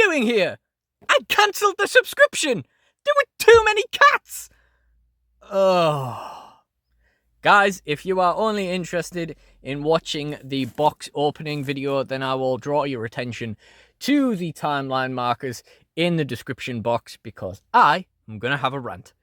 doing here? I cancelled the subscription. There were too many cats. Oh. Guys, if you are only interested in watching the box opening video, then I will draw your attention to the timeline markers in the description box because I am going to have a rant.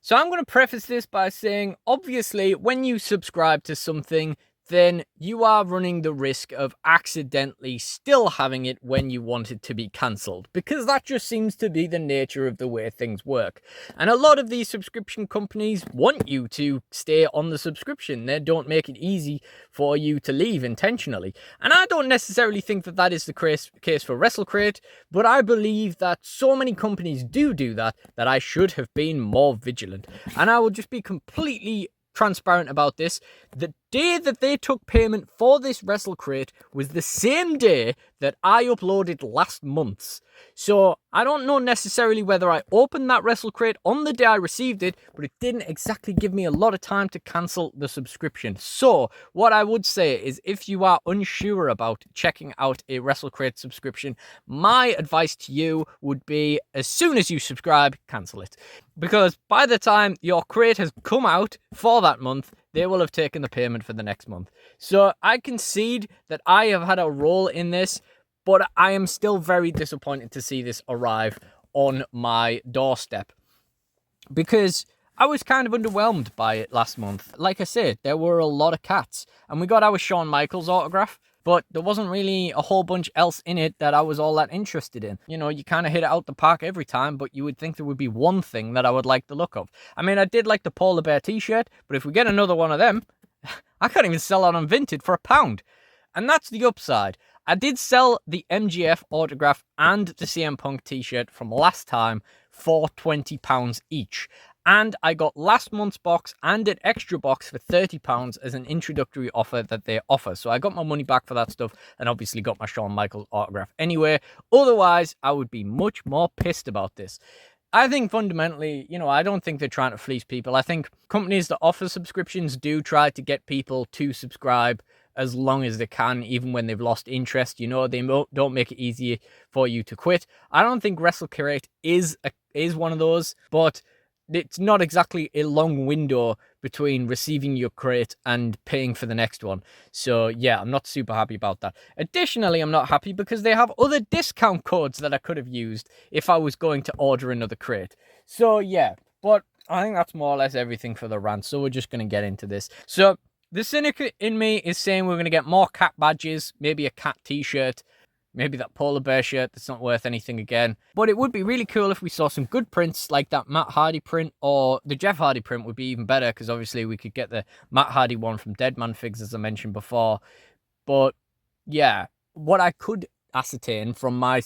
So I'm going to preface this by saying, obviously, when you subscribe to something, then you are running the risk of accidentally still having it when you want it to be cancelled, because that just seems to be the nature of the way things work. And a lot of these subscription companies want you to stay on the subscription. They don't make it easy for you to leave intentionally. And I don't necessarily think that that is the case for Wrestlecrate, but I believe that so many companies do that I should have been more vigilant. And I will just be completely transparent about this. The day that they took payment for this Wrestlecrate was the same day that I uploaded last month's. So I don't know necessarily whether I opened that Wrestlecrate on the day I received it, but it didn't exactly give me a lot of time to cancel the subscription. So what I would say is, if you are unsure about checking out a Wrestlecrate subscription, my advice to you would be, as soon as you subscribe, cancel it. Because by the time your crate has come out for that month, they will have taken the payment for the next month. So I concede that I have had a role in this, but I am still very disappointed to see this arrive on my doorstep, because I was kind of underwhelmed by it last month. Like I said, there were a lot of cats, and we got our Shawn Michaels autograph, but there wasn't really a whole bunch else in it that I was all that interested in. You know, you kind of hit it out the park every time, but you would think there would be one thing that I would like the look of. I mean, I did like the polar bear t-shirt, but if we get another one of them, I can't even sell it on Vinted for £1. And that's the upside. I did sell the MGF autograph and the CM Punk t-shirt from last time for £20 each. And I got last month's box and an extra box for £30 as an introductory offer that they offer. So I got my money back for that stuff, and obviously got my Shawn Michaels autograph anyway. Otherwise, I would be much more pissed about this. I think fundamentally, you know, I don't think they're trying to fleece people. I think companies that offer subscriptions do try to get people to subscribe as long as they can, even when they've lost interest. You know, they don't make it easy for you to quit. I don't think Wrestlecrate is one of those, but it's not exactly a long window between receiving your crate and paying for the next one. So yeah, I'm not super happy about that. Additionally, I'm not happy because they have other discount codes that I could have used if I was going to order another crate. So yeah, but I think that's more or less everything for the rant. So we're just going to get into this. So the cynic in me is saying we're going to get more cat badges, maybe a cat t-shirt, maybe that polar bear shirt that's not worth anything again. But it would be really cool if we saw some good prints like that Matt Hardy print, or the Jeff Hardy print would be even better, because obviously we could get the Matt Hardy one from Deadman Figs, as I mentioned before. But yeah, what I could ascertain from my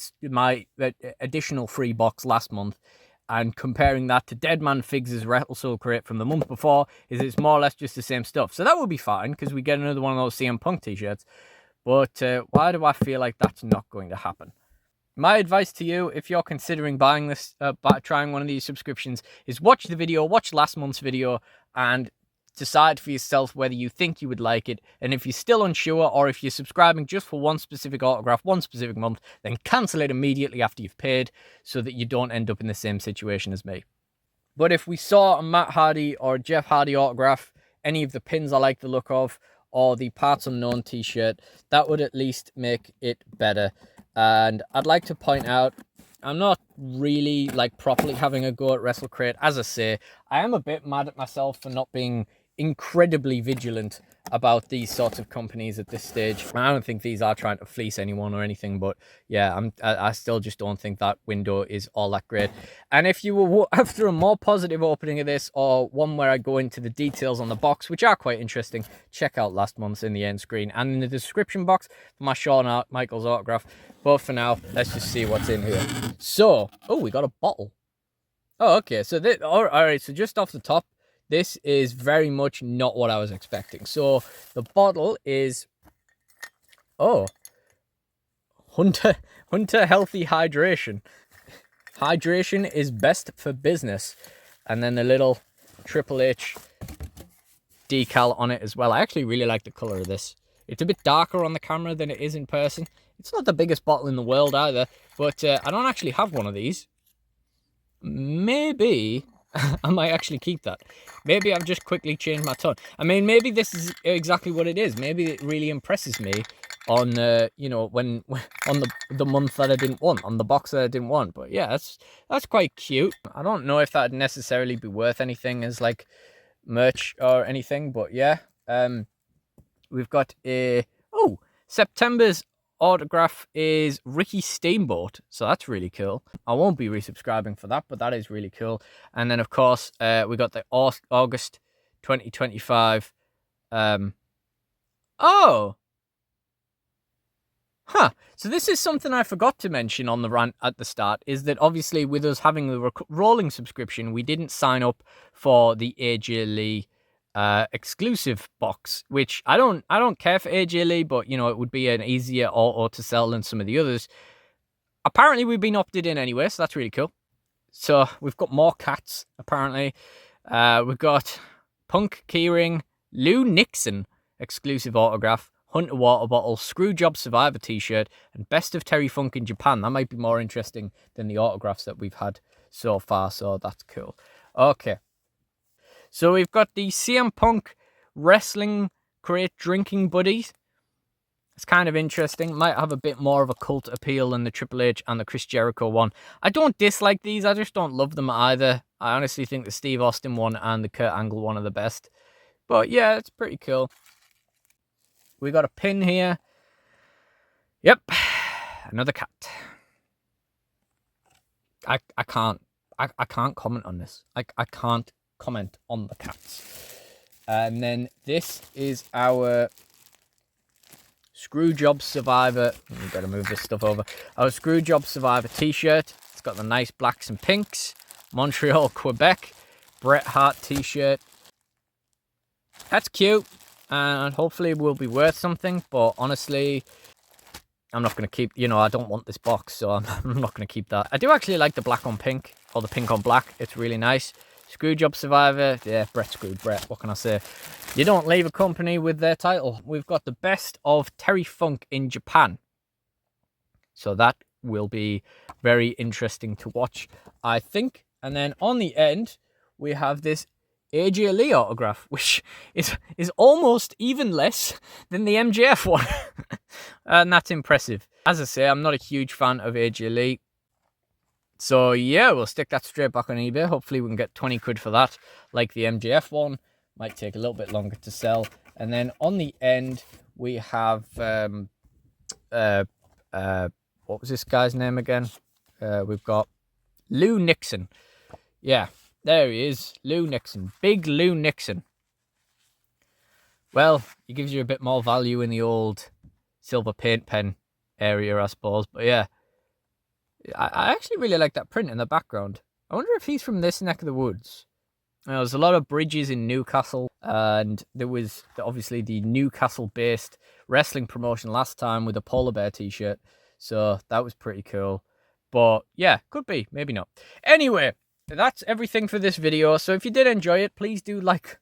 additional free box last month, and comparing that to Deadman Figs' Wrestlecrate from the month before, is it's more or less just the same stuff. So that would be fine, because we get another one of those CM Punk t-shirts. But why do I feel like that's not going to happen? My advice to you, if you're considering buying this, trying one of these subscriptions, is watch the video, watch last month's video, and decide for yourself whether you think you would like it. And if you're still unsure, or if you're subscribing just for one specific autograph, one specific month, then cancel it immediately after you've paid, so that you don't end up in the same situation as me. But if we saw a Matt Hardy or a Jeff Hardy autograph, any of the pins I like the look of, or the Parts Unknown t-shirt, that would at least make it better. And I'd like to point out, I'm not really properly having a go at Wrestlecrate. As I say, I am a bit mad at myself for not being incredibly vigilant about these sorts of companies at this stage. I don't think these are trying to fleece anyone or anything, but yeah, I still just don't think that window is all that great. And if you were after a more positive opening of this, or one where I go into the details on the box, which are quite interesting, check out last month's in the end screen and in the description box for my Shawn Michaels autograph. But for now, let's just see what's in here. So, oh, we got a bottle. Oh, okay, so all right, so just off the top, this is very much not what I was expecting. So the bottle is, Hunter Healthy Hydration. Hydration is best for business. And then the little Triple H decal on it as well. I actually really like the color of this. It's a bit darker on the camera than it is in person. It's not the biggest bottle in the world either, but I don't actually have one of these. Maybe I might actually keep that. Maybe I've just quickly changed my tone. I mean, maybe this is exactly what it is. Maybe it really impresses me on, you know, when on the month that I didn't want, on the box that I didn't want. But yeah, that's quite cute. I don't know if that'd necessarily be worth anything as like merch or anything, but yeah. We've got September's autograph is Ricky Steamboat, so that's really cool. I won't be resubscribing for that, but that is really cool. And then of course we got the August 2025 so this is something I forgot to mention on the rant at the start, is that obviously with us having the rolling subscription, we didn't sign up for the AJ Lee exclusive box, which I don't care for AJ Lee, but you know, it would be an easier auto to sell than some of the others. Apparently we've been opted in anyway, so that's really cool. So we've got more cats apparently. We've got Punk Keyring, Lou Nixon exclusive autograph, Hunter water bottle, Screwjob Survivor t-shirt, and Best of Terry Funk in Japan. That might be more interesting than the autographs that we've had so far, so that's cool. Okay. So we've got the CM Punk Wrestlecrate drinking buddies. It's kind of interesting. Might have a bit more of a cult appeal than the Triple H and the Chris Jericho one. I don't dislike these. I just don't love them either. I honestly think the Steve Austin one and the Kurt Angle one are the best. But yeah, it's pretty cool. We got a pin here. Yep. Another cat. I can't comment on this. I can't comment on the cats. And then this is our Screwjob Survivor. We've got to move this stuff over. Our Screwjob Survivor t-shirt. It's got the nice blacks and pinks. Montreal, Quebec. Bret Hart t-shirt. That's cute. And hopefully it will be worth something. But honestly, I'm not going to keep, you know, I don't want this box. So I'm not going to keep that. I do actually like the black on pink. Or the pink on black. It's really nice. Screwjob Survivor. Yeah, Bret screwed Bret. What can I say? You don't leave a company with their title. We've got the Best of Terry Funk in Japan. So that will be very interesting to watch, I think. And then on the end, we have this AJ Lee autograph, which is almost even less than the MJF one. And that's impressive. As I say, I'm not a huge fan of AJ Lee. So yeah, we'll stick that straight back on eBay. Hopefully we can get 20 quid for that, like the MJF one. Might take a little bit longer to sell. And then on the end, we have, what was this guy's name again? We've got Lou Nixon. Yeah, there he is, Lou Nixon. Big Lou Nixon. Well, he gives you a bit more value in the old silver paint pen area, I suppose. But yeah, I actually really like that print in the background. I wonder if he's from this neck of the woods. There's a lot of bridges in Newcastle, and there was obviously the Newcastle-based wrestling promotion last time with a polar bear t-shirt, so that was pretty cool. But yeah, could be, maybe not. Anyway, that's everything for this video. So if you did enjoy it, please do like...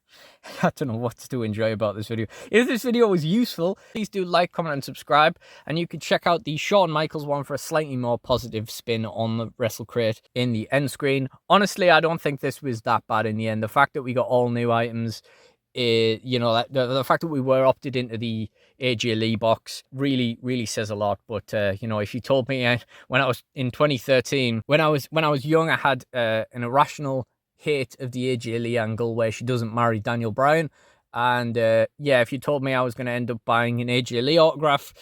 I don't know what to enjoy about this video. If this video was useful, please do like, comment, and subscribe. And you can check out the Shawn Michaels one for a slightly more positive spin on the Wrestlecrate in the end screen. Honestly, I don't think this was that bad in the end. The fact that we got all new items, you know, the fact that we were opted into the AJ Lee box really says a lot. But you know, if you told me when I was in 2013, when I was young, I had an irrational hate of the AJ Lee angle where she doesn't marry Daniel Bryan, and yeah, if you told me I was going to end up buying an AJ Lee autograph,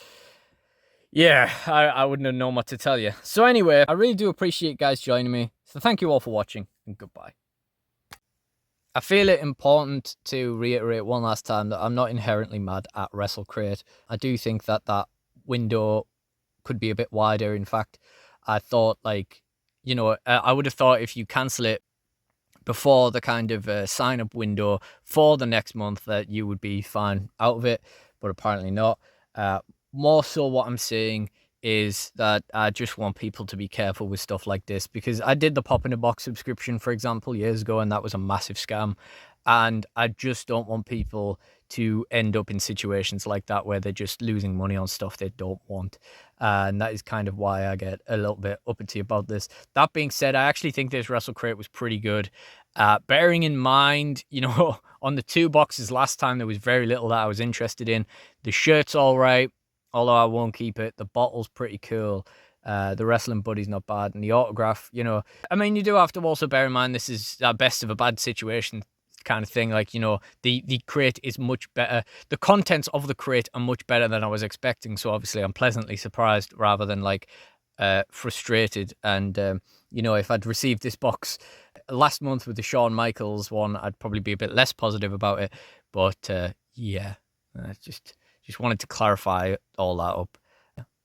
yeah, I wouldn't have known what to tell you. So anyway, I really do appreciate guys joining me. So thank you all for watching, and goodbye. I feel it important to reiterate one last time that I'm not inherently mad at Wrestlecrate. I do think that that window could be a bit wider. In fact, I thought, like, you know, I would have thought if you cancel it before the kind of sign-up window for the next month that you would be fine out of it, but apparently not. More so what I'm saying is that I just want people to be careful with stuff like this, because I did the Pop in a Box subscription, for example, years ago, and that was a massive scam. And I just don't want people to end up in situations like that where they're just losing money on stuff they don't want. And that is kind of why I get a little bit uppity about this. That being said, I actually think this Wrestlecrate was pretty good. Bearing in mind, on the 2 boxes last time, there was very little that I was interested in. The shirt's all right, although I won't keep it. The bottle's pretty cool. The Wrestling Buddy's not bad. And the autograph, I mean, you do have to also bear in mind this is a best of a bad situation kind of thing. Like, the crate is much better. The contents of the crate are much better than I was expecting. So obviously I'm pleasantly surprised rather than frustrated. And, if I'd received this box last month with the Shawn Michaels one, I'd probably be a bit less positive about it. But yeah, I just wanted to clarify all that up.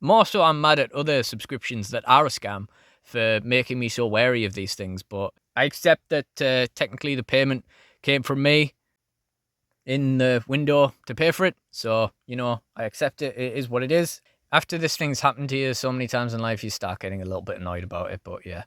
More so, I'm mad at other subscriptions that are a scam for making me so wary of these things. But I accept that technically the payment came from me in the window to pay for it. So, I accept it. It is what it is. After this thing's happened to you so many times in life, you start getting a little bit annoyed about it. But yeah.